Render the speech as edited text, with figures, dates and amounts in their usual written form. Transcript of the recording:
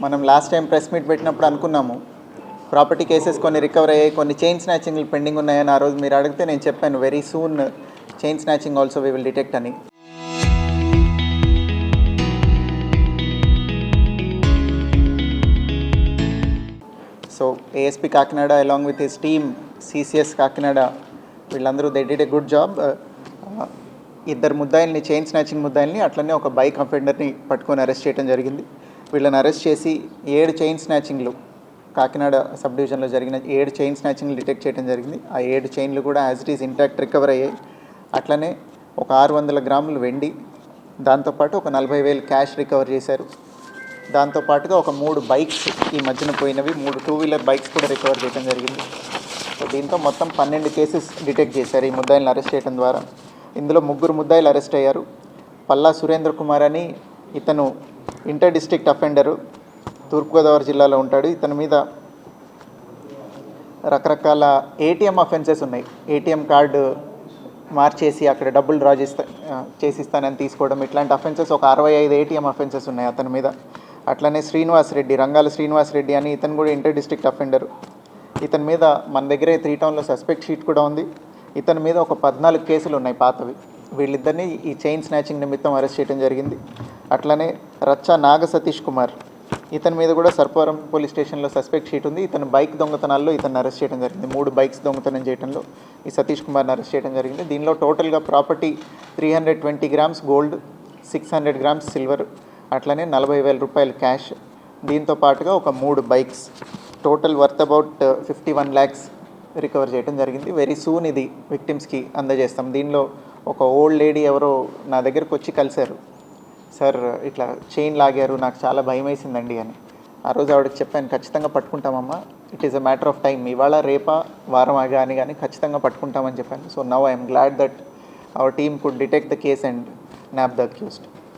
మనం last time press meet పెట్టినప్పుడు అనుకున్నాము ప్రాపర్టీ కేసెస్ కొన్ని రికవర్ అయ్యాయి, కొన్ని చైన్ స్నాచింగ్లు పెండింగ్ ఉన్నాయని. ఆ రోజు మీరు అడిగితే నేను చెప్పాను very soon chain snatching also we will detect అని. So ASP Kakinada along with his team, CCS Kakinada, వీళ్ళందరూ they did a good job. ఇద్దరు ముద్దాయిల్ని, చైన్ స్నాచింగ్ ముద్దాయిల్ని, అట్లనే ఒక బైక్ అఫెండర్ని పట్టుకొని అరెస్ట్ చేయడం జరిగింది. వీళ్ళని అరెస్ట్ చేసి 7 చైన్ స్నాచింగ్లు, కాకినాడ సబ్ డివిజన్లో జరిగిన 7 చైన్ స్నాచింగ్లు డిటెక్ట్ చేయడం జరిగింది. ఆ 7 చైన్లు కూడా as it is intact recover అయ్యాయి. అట్లనే ఒక 600 గ్రాములు వెండి, దాంతోపాటు ఒక 40,000 క్యాష్ రికవర్ చేశారు. దాంతోపాటుగా ఒక 3 బైక్స్, ఈ మధ్యన పోయినవి 3 2 వీలర్ బైక్స్ కూడా రికవర్ చేయడం జరిగింది. సో దీంతో మొత్తం 12 కేసెస్ డిటెక్ట్ చేశారు ఈ ముద్దాయిలను అరెస్ట్ చేయడం ద్వారా. ఇందులో 3 ముద్దాయిలు అరెస్ట్ అయ్యారు. పల్లా సురేంద్ర కుమార్ అని, ఇతను ఇంటర్ డిస్ట్రిక్ట్ అఫెండరు, తూర్పుగోదావరి జిల్లాలో ఉంటాడు. ఇతని మీద రకరకాల ఏటీఎం అఫెన్సెస్ ఉన్నాయి. ఏటీఎం కార్డు మార్చేసి అక్కడ డబ్బులు డ్రా చేసిస్తానని తీసుకోవడం, ఇట్లాంటి అఫెన్సెస్ ఒక 65 ఏటీఎం అఫెన్సెస్ ఉన్నాయి అతని మీద. అట్లనే శ్రీనివాస్ రెడ్డి, రంగాల శ్రీనివాస్ రెడ్డి అని, ఇతను కూడా ఇంటర్ డిస్ట్రిక్ట్ అఫెండరు. ఇతని మీద మన దగ్గరే 3 టౌన్లో సస్పెక్ట్ షీట్ కూడా ఉంది. ఇతని మీద ఒక 14 కేసులు ఉన్నాయి పాతవి. వీళ్ళిద్దరిని ఈ చైన్ స్నాచింగ్ నిమిత్తం అరెస్ట్ చేయడం జరిగింది. అట్లనే రచ్చ నాగ సతీష్ కుమార్, ఇతని మీద కూడా సర్పవరం పోలీస్ స్టేషన్లో సస్పెక్ట్ షీట్ ఉంది. ఇతను బైక్ దొంగతనాల్లో ఇతను అరెస్ట్ చేయడం జరిగింది. 3 బైక్స్ దొంగతనం చేయడంలో ఈ సతీష్ కుమార్ని అరెస్ట్ చేయడం జరిగింది. దీనిలో టోటల్గా property 320 grams gold, 600 grams silver, అట్లనే 40,000 రూపాయలు క్యాష్, దీంతో పాటుగా ఒక 3 bikes, total worth about 51 lakhs recover చేయడం జరిగింది. వెరీ సూన్ ఇది విక్టిమ్స్కి అందజేస్తాం. దీనిలో ఒక ఓల్డ్ లేడీ ఎవరో నా దగ్గరకు వచ్చి కలిశారు, సార్ ఇట్లా చైన్ లాగారు, నాకు చాలా భయం వేసిందండి అని. ఆ రోజు ఆవిడకి చెప్పాను, ఖచ్చితంగా పట్టుకుంటామమ్మా, it is a matter of time, ఇవాళ రేపా వారం కానీ ఖచ్చితంగా పట్టుకుంటామని చెప్పాను. So now I'm glad that our team could detect the case and nab the accused.